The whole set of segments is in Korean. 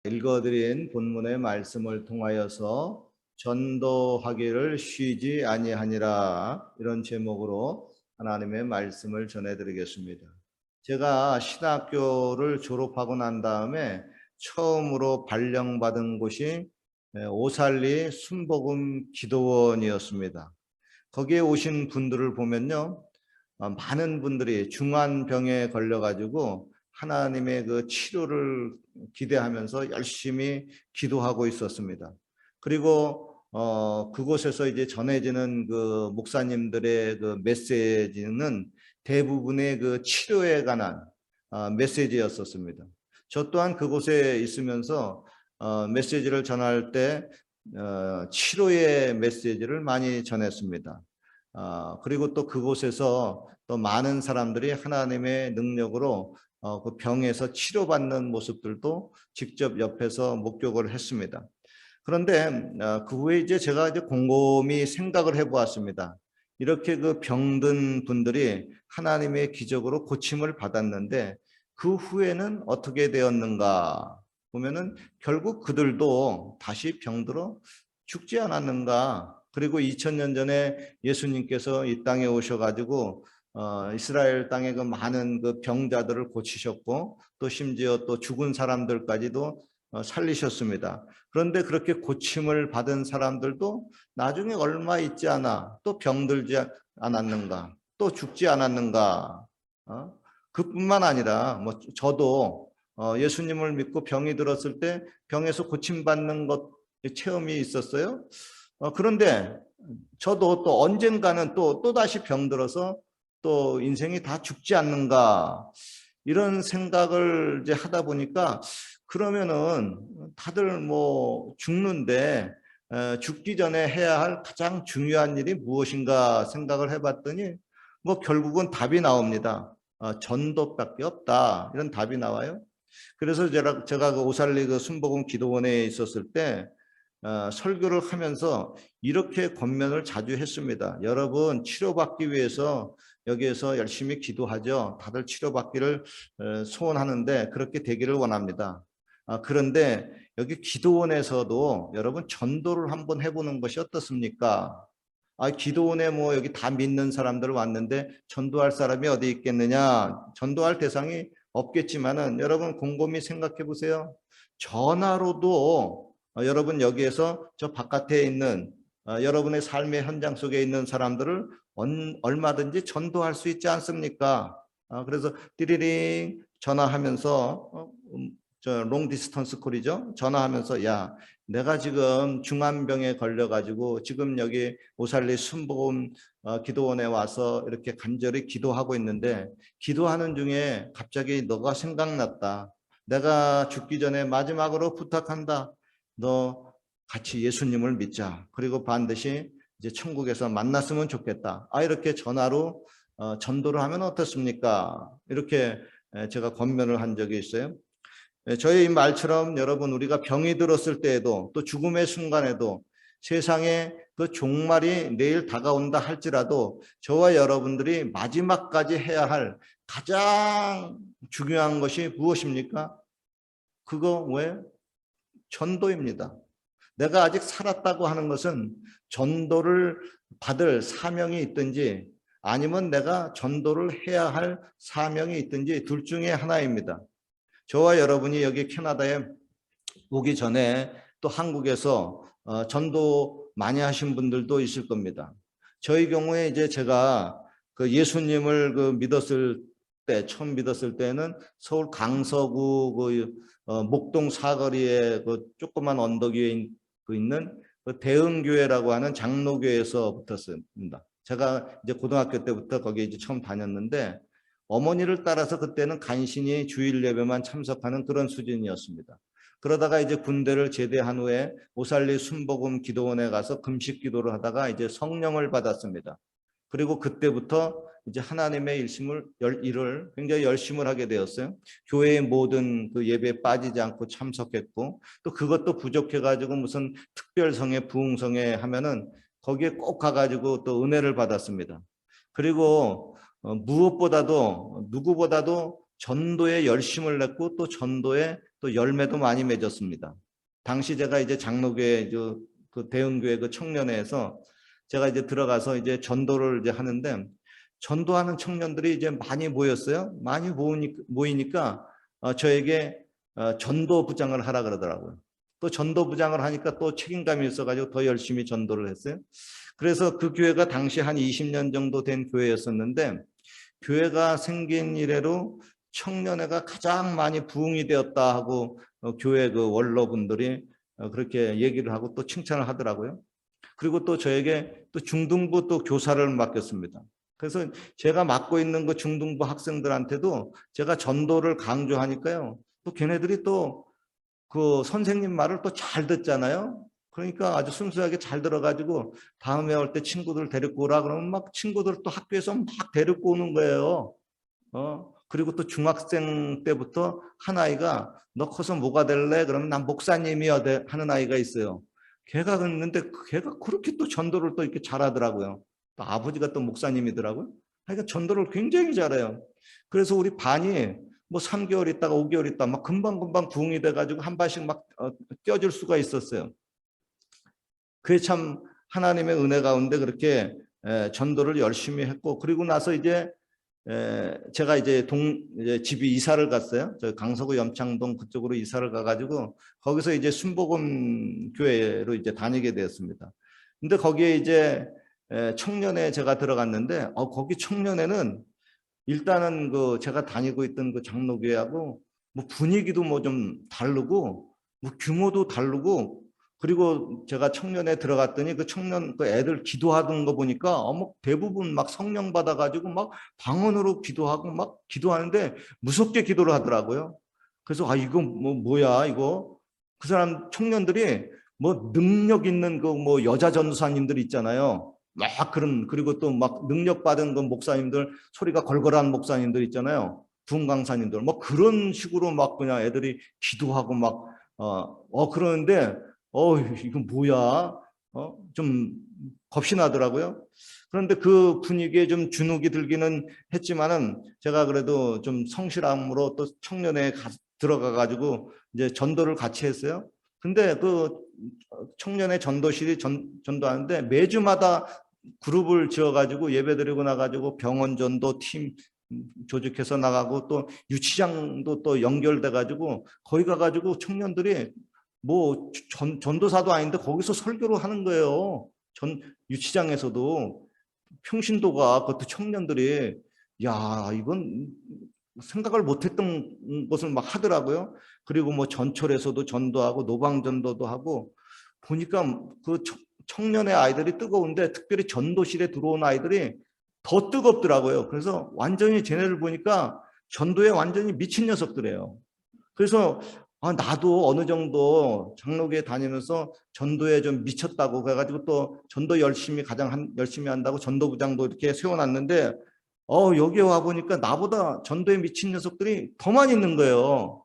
읽어드린 본문의 말씀을 통하여서 전도하기를 쉬지 아니하니라, 이런 제목으로 하나님의 말씀을 전해드리겠습니다. 제가 신학교를 졸업하고 난 다음에 처음으로 발령받은 곳이 오살리 순복음 기도원이었습니다. 거기에 오신 분들을 보면요, 많은 분들이 중환병에 걸려가지고 하나님의 그 치료를 기대하면서 열심히 기도하고 있었습니다. 그리고 그곳에서 이제 전해지는 그 목사님들의 그 메시지는 대부분의 그 치료에 관한 메시지였었습니다. 저 또한 그곳에 있으면서 메시지를 전할 때 치료의 메시지를 많이 전했습니다. 그리고 또 그곳에서 또 많은 사람들이 하나님의 능력으로 그 병에서 치료받는 모습들도 직접 옆에서 목격을 했습니다. 그런데 그 후에 이제 제가 이제 곰곰이 생각을 해보았습니다. 이렇게 그 병든 분들이 하나님의 기적으로 고침을 받았는데 그 후에는 어떻게 되었는가 보면은 결국 그들도 다시 병들어 죽지 않았는가. 그리고 2000년 전에 예수님께서 이 땅에 오셔가지고 이스라엘 땅의 그 많은 그 병자들을 고치셨고 또 심지어 또 죽은 사람들까지도 살리셨습니다. 그런데 그렇게 고침을 받은 사람들도 나중에 얼마 있지 않아 또 병들지 않았는가, 또 죽지 않았는가. 그뿐만 아니라 뭐 저도 예수님을 믿고 병이 들었을 때 병에서 고침받는 것 체험이 있었어요. 그런데 저도 또 언젠가는 또 다시 병들어서 또 인생이 다 죽지 않는가, 이런 생각을 이제 하다 보니까 그러면은 다들 뭐 죽는데 죽기 전에 해야 할 가장 중요한 일이 무엇인가 생각을 해봤더니 뭐 결국은 답이 나옵니다. 전도밖에 없다, 이런 답이 나와요. 그래서 제가 그 오살리 그 순복음 기도원에 있었을 때 설교를 하면서 이렇게 권면을 자주 했습니다. 여러분, 치료받기 위해서 여기에서 열심히 기도하죠. 다들 치료받기를 소원하는데 그렇게 되기를 원합니다. 그런데 여기 기도원에서도 여러분 전도를 한번 해보는 것이 어떻습니까? 기도원에 뭐 여기 다 믿는 사람들 왔는데 전도할 사람이 어디 있겠느냐? 전도할 대상이 없겠지만은 여러분 곰곰이 생각해 보세요. 전화로도 여러분 여기에서 저 바깥에 있는 여러분의 삶의 현장 속에 있는 사람들을 얼마든지 전도할 수 있지 않습니까? 그래서 띠리링 전화하면서 저 롱 디스턴스 콜이죠. 전화하면서 야, 내가 지금 중환병에 걸려가지고 지금 여기 오살리 순복음 기도원에 와서 이렇게 간절히 기도하고 있는데 기도하는 중에 갑자기 너가 생각났다. 내가 죽기 전에 마지막으로 부탁한다. 너 같이 예수님을 믿자. 그리고 반드시 이제 천국에서 만났으면 좋겠다. 이렇게 전화로 전도를 하면 어떻습니까? 이렇게 제가 권면을 한 적이 있어요. 저의 이 말처럼 여러분, 우리가 병이 들었을 때에도 또 죽음의 순간에도 세상에 그 종말이 내일 다가온다 할지라도 저와 여러분들이 마지막까지 해야 할 가장 중요한 것이 무엇입니까? 그거 왜? 전도입니다. 내가 아직 살았다고 하는 것은 전도를 받을 사명이 있든지 아니면 내가 전도를 해야 할 사명이 있든지 둘 중에 하나입니다. 저와 여러분이 여기 캐나다에 오기 전에 또 한국에서 전도 많이 하신 분들도 있을 겁니다. 저희 경우에 이제 제가 그 예수님을 그 믿었을 때, 처음 믿었을 때는 서울 강서구 그 목동 사거리에 그 조그만 언덕 위에 있는 그 대흥교회라고 하는 장로교회에서 붙었습니다. 제가 이제 고등학교 때부터 거기에 이제 처음 다녔는데 어머니를 따라서 그때는 간신히 주일 예배만 참석하는 그런 수준이었습니다. 그러다가 이제 군대를 제대한 후에 오살리 순복음 기도원에 가서 금식 기도를 하다가 이제 성령을 받았습니다. 그리고 그때부터 이제 하나님의 일을 굉장히 열심히 하게 되었어요. 교회의 모든 그 예배에 빠지지 않고 참석했고, 또 그것도 부족해가지고 무슨 특별성회, 부흥성회 하면은 거기에 꼭 가가지고 또 은혜를 받았습니다. 그리고 무엇보다도 누구보다도 전도에 열심을 냈고 또 전도에 또 열매도 많이 맺었습니다. 당시 제가 이제 장로교회 그 대흥교회 그 청년회에서 제가 이제 들어가서 이제 전도를 이제 하는데 전도하는 청년들이 이제 많이 모였어요. 많이 모이니까 저에게 전도부장을 하라 그러더라고요. 또 전도부장을 하니까 또 책임감이 있어가지고 더 열심히 전도를 했어요. 그래서 그 교회가 당시 한 20년 정도 된 교회였었는데 교회가 생긴 이래로 청년회가 가장 많이 부흥이 되었다 하고 교회 그 원로분들이 그렇게 얘기를 하고 또 칭찬을 하더라고요. 그리고 또 저에게 또 중등부 또 교사를 맡겼습니다. 그래서 제가 맡고 있는 그 중등부 학생들한테도 제가 전도를 강조하니까요. 또 걔네들이 또 그 선생님 말을 또 잘 듣잖아요. 그러니까 아주 순수하게 잘 들어가지고 다음에 올 때 친구들 데리고 오라 그러면 막 친구들 또 학교에서 막 데리고 오는 거예요. 그리고 또 중학생 때부터 한 아이가 너 커서 뭐가 될래? 그러면 난 목사님이야 하는 아이가 있어요. 걔가 그랬는데 걔가 그렇게 또 전도를 또 이렇게 잘하더라고요. 또 아버지가 또 목사님이더라고요. 그러니까 전도를 굉장히 잘해요. 그래서 우리 반이 뭐 3개월 있다가 5개월 있다가 막 금방금방 부흥이 돼가지고 한 반씩 막 떼어줄 수가 있었어요. 그게 참 하나님의 은혜 가운데 그렇게 전도를 열심히 했고 그리고 나서 이제 제가 이제 이제 집이 이사를 갔어요. 저 강서구 염창동 그쪽으로 이사를 가가지고 거기서 이제 순복음 교회로 이제 다니게 되었습니다. 근데 거기에 이제 청년회 제가 들어갔는데 거기 청년회는 일단은 그 제가 다니고 있던 그 장로교회하고 뭐 분위기도 뭐 좀 다르고 뭐 규모도 다르고 그리고 제가 청년에 들어갔더니 그 청년 그 애들 기도하던 거 보니까 대부분 막 성령 받아가지고 막 방언으로 기도하고 막 기도하는데 무섭게 기도를 하더라고요. 그래서 이거 뭐야 이거 그 사람 청년들이 뭐 능력 있는 그 뭐 여자 전도사님들 있잖아요. 막 그리고 또 막 능력 받은 그 목사님들 소리가 걸걸한 목사님들 있잖아요. 부흥 강사님들 뭐 그런 식으로 막 그냥 애들이 기도하고 막 그러는데 이건 뭐야? 좀 겁이 나더라고요. 그런데 그 분위기에 좀 주눅이 들기는 했지만은 제가 그래도 좀 성실함으로 또 청년회에 들어가 가지고 이제 전도를 같이 했어요. 근데 그 청년회 전도실이 전도하는데 매주마다 그룹을 지어가지고 예배드리고 나가지고 병원 전도 팀 조직해서 나가고 또 유치장도 또 연결돼가지고 거기 가가지고 청년들이 뭐 전도사도 아닌데 거기서 설교를 하는 거예요. 유치장에서도 평신도가 그것도 청년들이 야 이건 생각을 못했던 것을 막 하더라고요. 그리고 뭐 전철에서도 전도하고 노방전도도 하고 보니까 그 청년의 아이들이 뜨거운데 특별히 전도실에 들어온 아이들이 더 뜨겁더라고요. 그래서 완전히 쟤네를 보니까 전도에 완전히 미친 녀석들이에요. 그래서 나도 어느 정도 장로교에 다니면서 전도에 좀 미쳤다고 그래가지고 또 전도 열심히 한다고 전도부장도 이렇게 세워놨는데 여기에 와 보니까 나보다 전도에 미친 녀석들이 더 많이 있는 거예요.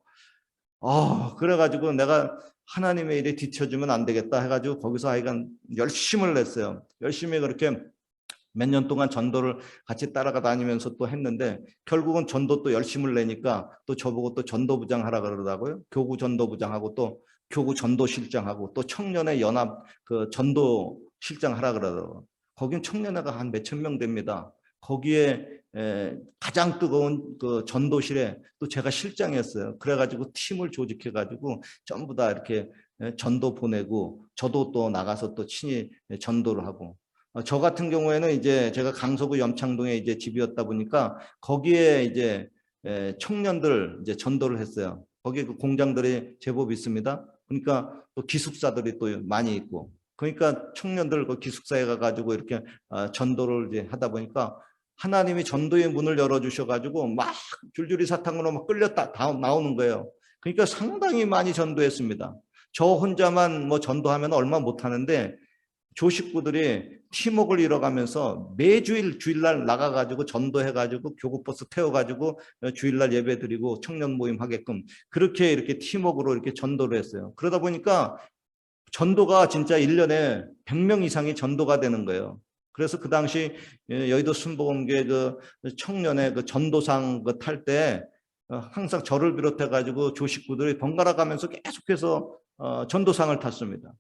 그래가지고 내가 하나님의 일에 뒤처지면 안 되겠다 해가지고 거기서 하여간 열심을 냈어요. 열심히 그렇게 몇 년 동안 전도를 같이 따라가 다니면서 또 했는데 결국은 전도 또 열심을 내니까 또 저보고 또 전도부장 하라 그러더라고요. 교구 전도부장하고 또 교구 전도실장하고 또 청년의 연합 그 전도실장 하라 그러더라고요. 거긴 청년회가 한 몇천 명 됩니다. 거기에 가장 뜨거운 그 전도실에 또 제가 실장이었어요. 그래가지고 팀을 조직해가지고 전부 다 이렇게 전도 보내고 저도 또 나가서 또 친히 전도를 하고 저 같은 경우에는 이제 제가 강서구 염창동에 이제 집이었다 보니까 거기에 이제 청년들 이제 전도를 했어요. 거기에 그 공장들이 제법 있습니다. 그러니까 또 기숙사들이 또 많이 있고 그러니까 청년들 그 기숙사에 가가지고 이렇게 전도를 이제 하다 보니까 하나님이 전도의 문을 열어주셔가지고 막 줄줄이 사탕으로 막 끌렸다 나오는 거예요. 그러니까 상당히 많이 전도했습니다. 저 혼자만 뭐 전도하면 얼마 못하는데 조식구들이 팀웍을 이뤄가면서 매주일 주일날 나가가지고 전도해가지고 교구버스 태워가지고 주일날 예배드리고 청년 모임 하게끔 그렇게 이렇게 팀웍으로 이렇게 전도를 했어요. 그러다 보니까 전도가 진짜 1년에 100명 이상이 전도가 되는 거예요. 그래서 그 당시 여의도 순복음교회 그 청년의 그 전도상 그 탈 때 항상 저를 비롯해 가지고 조식구들이 번갈아 가면서 계속해서 전도상을 탔습니다.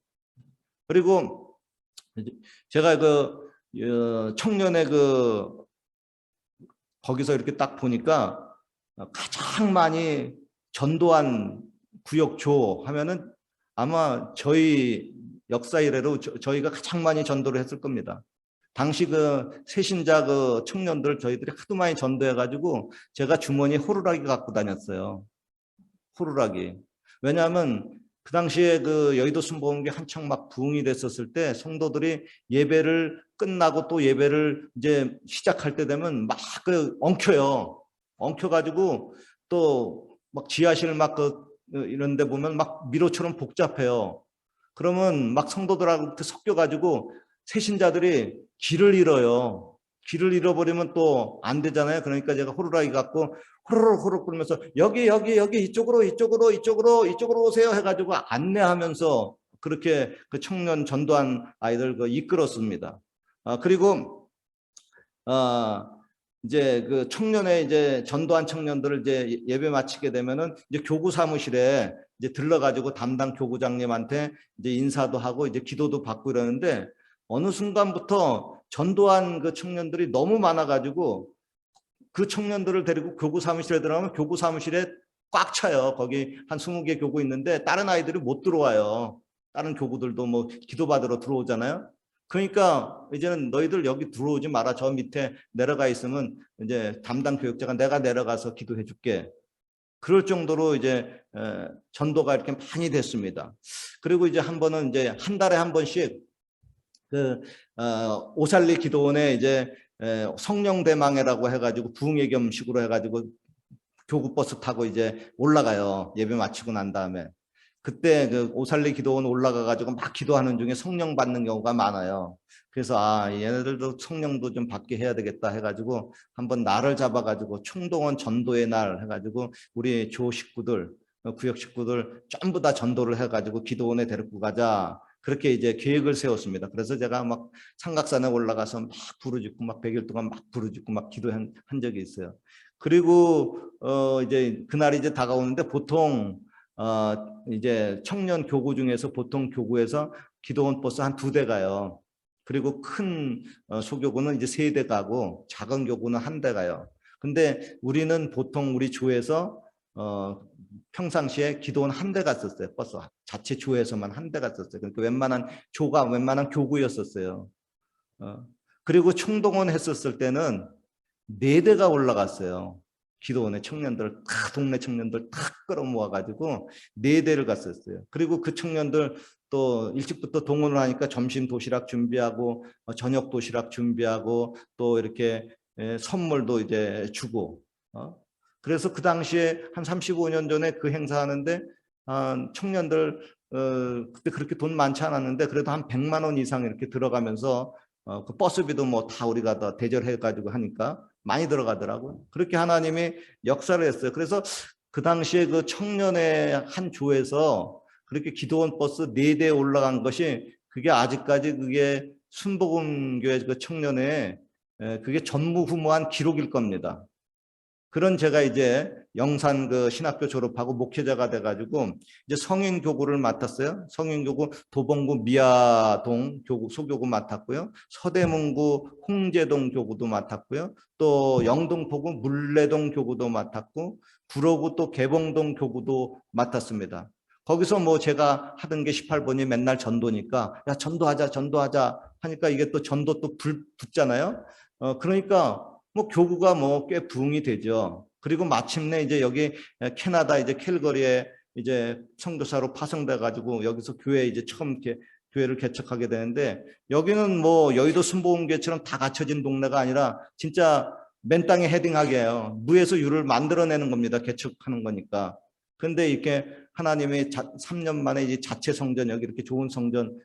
그리고 제가 청년의 거기서 이렇게 딱 보니까 가장 많이 전도한 구역조 하면은 아마 저희 역사 이래로 저희가 가장 많이 전도를 했을 겁니다. 당시 새신자 청년들 저희들이 하도 많이 전도해가지고 제가 주머니에 호루라기 갖고 다녔어요. 호루라기. 왜냐하면 그 당시에 여의도 순복음교회 한창 막 부흥이 됐었을 때 성도들이 예배를 끝나고 또 예배를 이제 시작할 때 되면 막 엉켜요. 엉켜가지고 또 막 지하실 막 이런 데 보면 막 미로처럼 복잡해요. 그러면 막 성도들하고 섞여가지고 새신자들이 길을 잃어요. 길을 잃어버리면 또 안 되잖아요. 그러니까 제가 호루라기 갖고 호로록 그러면서 여기 이쪽으로 오세요 해가지고 안내하면서 그렇게 청년 전도한 아이들 이끌었습니다. 그리고 이제 청년의 이제 전도한 청년들을 이제 예배 마치게 되면은 이제 교구 사무실에 이제 들러가지고 담당 교구장님한테 이제 인사도 하고 이제 기도도 받고 이러는데 어느 순간부터 전도한 청년들이 너무 많아가지고 그 청년들을 데리고 교구 사무실에 들어가면 교구 사무실에 꽉 차요. 거기 한 20개 교구 있는데 다른 아이들이 못 들어와요. 다른 교구들도 뭐 기도받으러 들어오잖아요. 그러니까 이제는 너희들 여기 들어오지 마라. 저 밑에 내려가 있으면 이제 담당 교육자가 내가 내려가서 기도해 줄게. 그럴 정도로 이제 전도가 이렇게 많이 됐습니다. 그리고 이제 한 번은 이제 한 달에 한 번씩 오살리 기도원에 이제 성령대망회라고 해가지고 부흥회겸식으로 해가지고 교구버스 타고 이제 올라가요. 예배 마치고 난 다음에. 그때 오살리 기도원 올라가가지고 막 기도하는 중에 성령 받는 경우가 많아요. 그래서 얘네들도 성령도 좀 받게 해야 되겠다 해가지고 한번 날을 잡아가지고 총동원 전도의 날 해가지고 우리 조 식구들, 구역 식구들 전부 다 전도를 해가지고 기도원에 데리고 가자. 그렇게 이제 계획을 세웠습니다. 그래서 제가 막 삼각산에 올라가서 막 부르짖고 막 100일 동안 막 부르짖고 막 기도한 적이 있어요. 그리고 이제 그날이 이제 다가오는데 보통 이제 청년 교구 중에서 보통 교구에서 기도원 버스 한 2대 가요. 그리고 큰 소교구는 이제 3대 가고 작은 교구는 1대 가요. 근데 우리는 보통 우리 조에서 평상시에 기도원 1대 갔었어요. 버스 자체 조에서만 1대 갔었어요. 그러니까 웬만한 교구였었어요. 그리고 총동원 했었을 때는 4대가 올라갔어요. 기도원에 청년들 동네 청년들 탁 끌어모아가지고 4대를 갔었어요. 그리고 그 청년들 또 일찍부터 동원을 하니까 점심 도시락 준비하고 저녁 도시락 준비하고 또 이렇게 선물도 이제 주고 그래서 그 당시에 한 35년 전에 그 행사하는데 청년들 그때 그렇게 돈 많지 않았는데 그래도 한 100만 원 이상 이렇게 들어가면서 그 버스비도 뭐 다 우리가 다 대절해가지고 하니까 많이 들어가더라고요. 그렇게 하나님이 역사를 했어요. 그래서 그 당시에 그 청년의 한 조에서 그렇게 기도원 버스 4대 올라간 것이 그게 아직까지 그게 순복음교회 그 청년의 그게 전무후무한 기록일 겁니다. 그런 제가 이제 영산 신학교 졸업하고 목회자가 돼가지고 이제 성인교구를 맡았어요. 성인교구 도봉구 미아동 교구 소교구 맡았고요. 서대문구 홍제동 교구도 맡았고요. 또 영등포구 물레동 교구도 맡았고 구로구 또 개봉동 교구도 맡았습니다. 거기서 뭐 제가 하던 게 18번이 맨날 전도니까 야 전도하자 하니까 이게 또 전도 또 붙잖아요. 그러니까 뭐 교구가 뭐 꽤 부흥이 되죠. 그리고 마침내 이제 여기 캐나다 이제 캘거리에 이제 선교사로 파송돼 가지고 여기서 교회 이제 처음 이렇게 교회를 개척하게 되는데 여기는 뭐 여의도 순복음교회처럼 다 갖춰진 동네가 아니라 진짜 맨 땅에 헤딩하게 해요. 무에서 유를 만들어내는 겁니다. 개척하는 거니까. 근데 이렇게 하나님이 3년 만에 이제 자체 성전 여기 이렇게 좋은 성전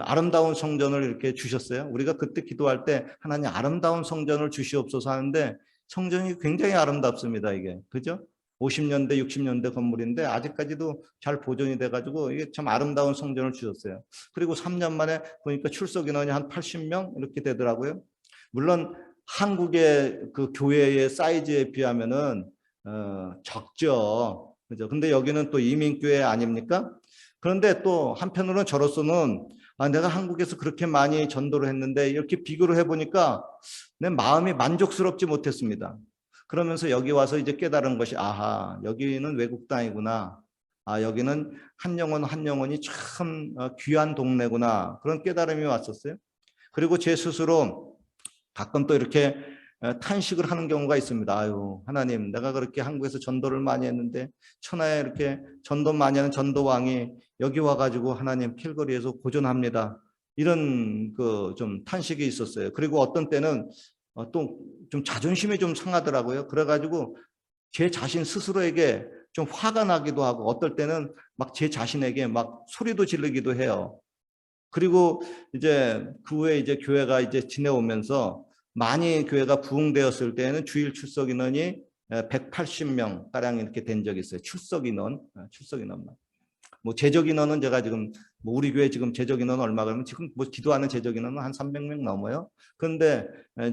아름다운 성전을 이렇게 주셨어요. 우리가 그때 기도할 때 하나님 아름다운 성전을 주시옵소서 하는데 성전이 굉장히 아름답습니다. 이게 그죠? 50년대 60년대 건물인데 아직까지도 잘 보존이 돼가지고 이게 참 아름다운 성전을 주셨어요. 그리고 3년 만에 보니까 출석 인원이 한 80명 이렇게 되더라고요. 물론 한국의 그 교회의 사이즈에 비하면은 적죠. 그죠? 근데 여기는 또 이민교회 아닙니까? 그런데 또 한편으로는 저로서는 내가 한국에서 그렇게 많이 전도를 했는데 이렇게 비교를 해보니까 내 마음이 만족스럽지 못했습니다. 그러면서 여기 와서 이제 깨달은 것이 아하, 여기는 외국 땅이구나. 여기는 한 영혼 한 영혼이 참 귀한 동네구나. 그런 깨달음이 왔었어요. 그리고 제 스스로 가끔 또 이렇게 탄식을 하는 경우가 있습니다. 아유, 하나님, 내가 그렇게 한국에서 전도를 많이 했는데 천하에 이렇게 전도 많이 하는 전도왕이 여기 와가지고 하나님 캘거리에서 고전합니다. 이런 그 좀 탄식이 있었어요. 그리고 어떤 때는 또 좀 자존심이 좀 상하더라고요. 그래가지고 제 자신 스스로에게 좀 화가 나기도 하고 어떨 때는 막 제 자신에게 막 소리도 지르기도 해요. 그리고 이제 그 후에 이제 교회가 이제 지내오면서 많이 교회가 부흥되었을 때는 주일 출석 인원이 180명 가량 이렇게 된 적이 있어요. 출석 인원만. 뭐 재적 인원은 제가 지금 뭐 우리 교회 지금 재적 인원 얼마 그러면 지금 뭐 기도하는 재적 인원은 한 300명 넘어요. 그런데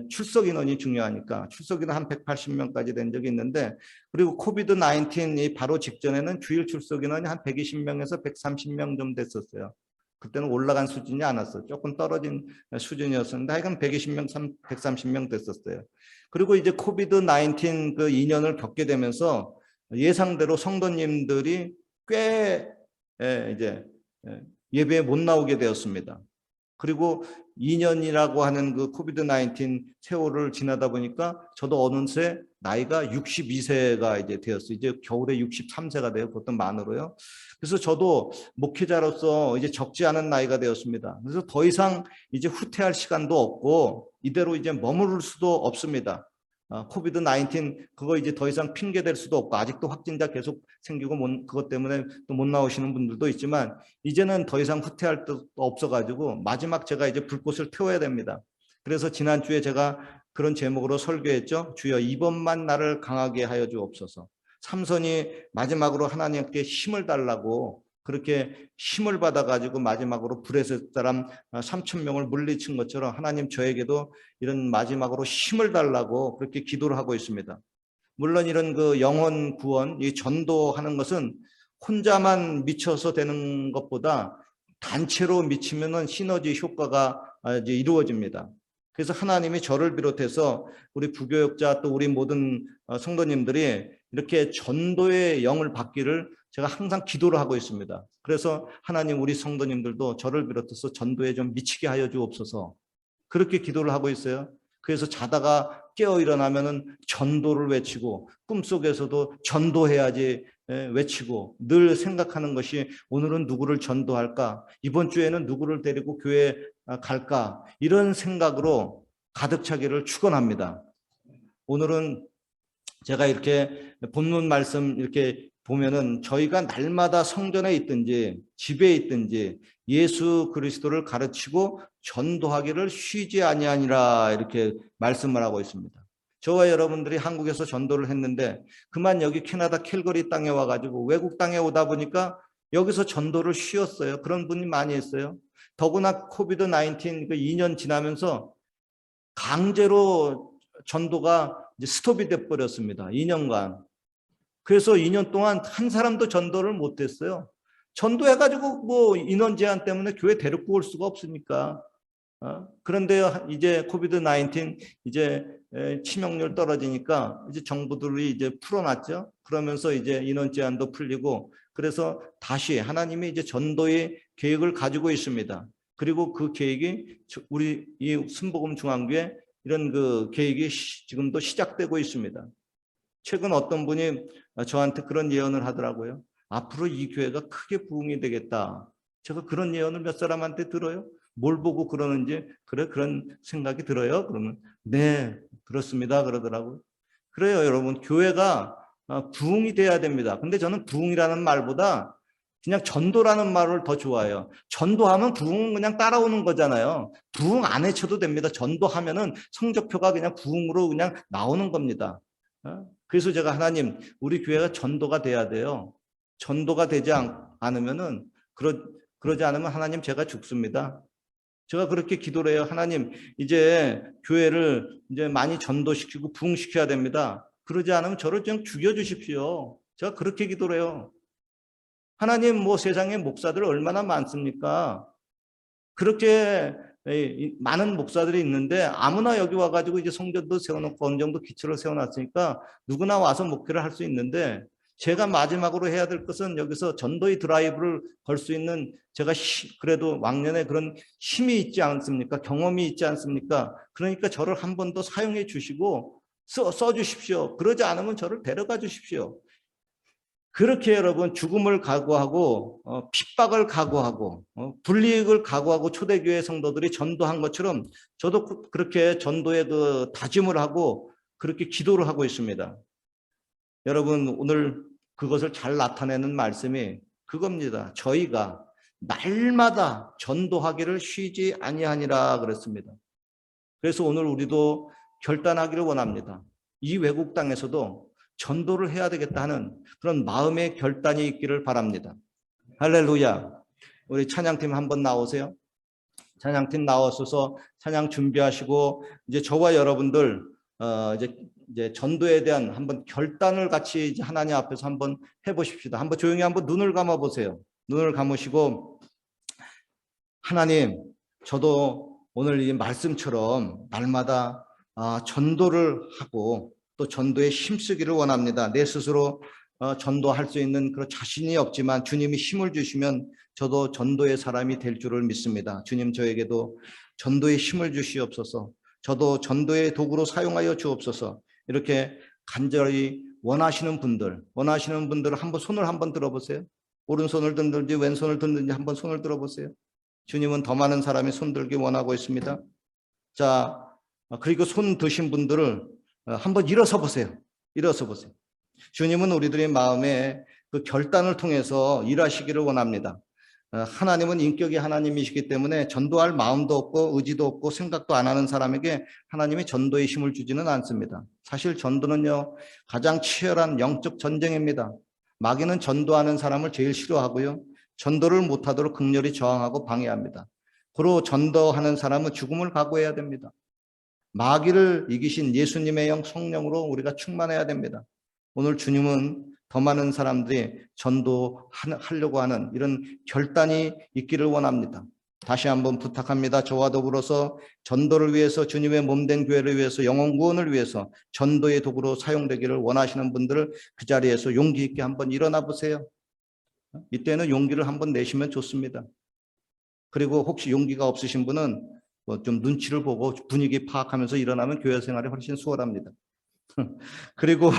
출석 인원이 중요하니까 출석 인원 한 180명까지 된 적이 있는데 그리고 코비드 19이 바로 직전에는 주일 출석 인원이 한 120명에서 130명 좀 됐었어요. 그때는 올라간 수준이 않았어요. 조금 떨어진 수준이었었는데 하여간 120명, 130명 됐었어요. 그리고 이제 코비드 19 그 2년을 겪게 되면서 예상대로 성도님들이 꽤 이제 예배에 못 나오게 되었습니다. 그리고 2년이라고 하는 그 코비드 19 세월을 지나다 보니까 저도 어느새 나이가 62세가 이제 되었어요. 이제 겨울에 63세가 돼요. 그것도 만으로요. 그래서 저도 목회자로서 이제 적지 않은 나이가 되었습니다. 그래서 더 이상 이제 후퇴할 시간도 없고 이대로 이제 머무를 수도 없습니다. 코비드 19 그거 이제 더 이상 핑계 댈 수도 없고 아직도 확진자 계속 생기고 그것 때문에 또 못 나오시는 분들도 있지만 이제는 더 이상 후퇴할 데 없어가지고 마지막 제가 이제 불꽃을 태워야 됩니다. 그래서 지난주에 제가 그런 제목으로 설교했죠. 주여 이번만 나를 강하게 하여 주옵소서. 삼손이 마지막으로 하나님께 힘을 달라고 그렇게 힘을 받아가지고 마지막으로 브레셋 사람 3천 명을 물리친 것처럼 하나님 저에게도 이런 마지막으로 힘을 달라고 그렇게 기도를 하고 있습니다. 물론 이런 그 영혼 구원, 이 전도하는 것은 혼자만 미쳐서 되는 것보다 단체로 미치면은 시너지 효과가 이제 이루어집니다. 그래서 하나님이 저를 비롯해서 우리 부교역자 또 우리 모든 성도님들이 이렇게 전도의 영을 받기를 제가 항상 기도를 하고 있습니다. 그래서 하나님 우리 성도님들도 저를 비롯해서 전도에 좀 미치게 하여 주옵소서 그렇게 기도를 하고 있어요. 그래서 자다가 깨어 일어나면은 전도를 외치고 꿈속에서도 전도해야지 외치고 늘 생각하는 것이 오늘은 누구를 전도할까? 이번 주에는 누구를 데리고 교회에 갈까? 이런 생각으로 가득 차기를 축원합니다. 오늘은 제가 이렇게 본문 말씀 이렇게 보면은 저희가 날마다 성전에 있든지 집에 있든지 예수 그리스도를 가르치고 전도하기를 쉬지 아니하니라 이렇게 말씀을 하고 있습니다. 저와 여러분들이 한국에서 전도를 했는데 그만 여기 캐나다 캘거리 땅에 와가지고 외국 땅에 오다 보니까 여기서 전도를 쉬었어요. 그런 분이 많이 있어요. 더구나 코비드 19 그 2년 지나면서 강제로 전도가 이제 스톱이 돼 버렸습니다. 2년간. 그래서 2년 동안 한 사람도 전도를 못 했어요. 전도해가지고 뭐 인원 제한 때문에 교회 데리고 올 수가 없으니까. 그런데 이제 코비드 19 이제 치명률 떨어지니까 이제 정부들이 이제 풀어놨죠. 그러면서 이제 인원 제한도 풀리고 그래서 다시 하나님이 이제 전도의 계획을 가지고 있습니다. 그리고 그 계획이 우리 이 순복음 중앙교회 이런 그 계획이 지금도 시작되고 있습니다. 최근 어떤 분이 저한테 그런 예언을 하더라고요. 앞으로 이 교회가 크게 부흥이 되겠다. 제가 그런 예언을 몇 사람한테 들어요. 뭘 보고 그러는지 그래 그런 생각이 들어요. 그러면 네 그렇습니다 그러더라고요. 그래요 여러분 교회가 부흥이 돼야 됩니다. 근데 저는 부흥이라는 말보다 그냥 전도라는 말을 더 좋아해요. 전도하면 부흥은 그냥 따라오는 거잖아요. 부흥 안 해쳐도 됩니다. 전도하면은 성적표가 그냥 부흥으로 그냥 나오는 겁니다. 그래서 제가 하나님 우리 교회가 전도가 돼야 돼요. 전도가 되지 않으면은 그러지 않으면 하나님 제가 죽습니다. 제가 그렇게 기도를 해요. 하나님 이제 교회를 이제 많이 전도시키고 부흥시켜야 됩니다. 그러지 않으면 저를 그냥 죽여주십시오. 제가 그렇게 기도를 해요. 하나님, 뭐 세상에 목사들 얼마나 많습니까? 그렇게 많은 목사들이 있는데 아무나 여기 와가지고 이제 성전도 세워놓고 어느 정도 기초를 세워놨으니까 누구나 와서 목회를 할 수 있는데, 제가 마지막으로 해야 될 것은 여기서 전도의 드라이브를 걸 수 있는, 제가 그래도 왕년에 그런 힘이 있지 않습니까? 경험이 있지 않습니까? 그러니까 저를 한 번 더 사용해 주시고 써주십시오. 그러지 않으면 저를 데려가 주십시오. 그렇게 여러분 죽음을 각오하고 핍박을 각오하고 불이익을 각오하고 초대교회 성도들이 전도한 것처럼 저도 그렇게 전도의 그 다짐을 하고 그렇게 기도를 하고 있습니다. 여러분, 오늘 그것을 잘 나타내는 말씀이 그겁니다. 저희가 날마다 전도하기를 쉬지 아니하니라 그랬습니다. 그래서 오늘 우리도 결단하기를 원합니다. 이 외국 땅에서도 전도를 해야 되겠다 하는 그런 마음의 결단이 있기를 바랍니다. 할렐루야. 우리 찬양팀 한번 나오세요. 찬양팀 나와서 찬양 준비하시고, 이제 저와 여러분들 이제 전도에 대한 한번 결단을 같이 이제 하나님 앞에서 한번 해보십시다. 한번 조용히 한번 눈을 감아 보세요. 눈을 감으시고, 하나님, 저도 오늘 이 말씀처럼 날마다 전도를 하고 또 전도에 힘쓰기를 원합니다. 내 스스로 전도할 수 있는 그런 자신이 없지만 주님이 힘을 주시면 저도 전도의 사람이 될 줄을 믿습니다. 주님, 저에게도 전도의 힘을 주시옵소서. 저도 전도의 도구로 사용하여 주옵소서. 이렇게 간절히 원하시는 분들 한번 손을 한번 들어보세요. 오른손을 들든지 왼손을 들든지 한번 손을 들어보세요. 주님은 더 많은 사람이 손 들기 원하고 있습니다. 자, 그리고 손 드신 분들을 한번 일어서 보세요. 일어서 보세요. 주님은 우리들의 마음에 그 결단을 통해서 일하시기를 원합니다. 하나님은 인격이 하나님이시기 때문에 전도할 마음도 없고 의지도 없고 생각도 안 하는 사람에게 하나님이 전도의 힘을 주지는 않습니다. 사실 전도는요, 가장 치열한 영적 전쟁입니다. 마귀는 전도하는 사람을 제일 싫어하고요, 전도를 못하도록 극렬히 저항하고 방해합니다. 그로 전도하는 사람은 죽음을 각오해야 됩니다. 마귀를 이기신 예수님의 영 성령으로 우리가 충만해야 됩니다. 오늘 주님은 더 많은 사람들이 전도하려고 하는 이런 결단이 있기를 원합니다. 다시 한번 부탁합니다. 저와 더불어서 전도를 위해서, 주님의 몸된 교회를 위해서, 영혼 구원을 위해서 전도의 도구로 사용되기를 원하시는 분들을 그 자리에서 용기 있게 한번 일어나 보세요. 이때는 용기를 한번 내시면 좋습니다. 그리고 혹시 용기가 없으신 분은 좀 눈치를 보고 분위기 파악하면서 일어나면 교회 생활이 훨씬 수월합니다. 그리고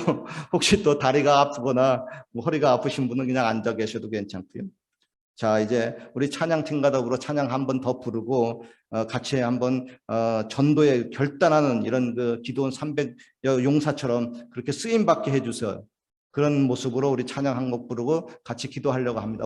혹시 또 다리가 아프거나 허리가 아프신 분은 그냥 앉아 계셔도 괜찮고요. 자, 이제 우리 찬양팀과 더불어 찬양 한번 더 부르고 같이 한번 전도에 결단하는 이런 그 기도원 300 용사처럼 그렇게 쓰임 받게 해주세요. 그런 모습으로 우리 찬양 한 곡 부르고 같이 기도하려고 합니다.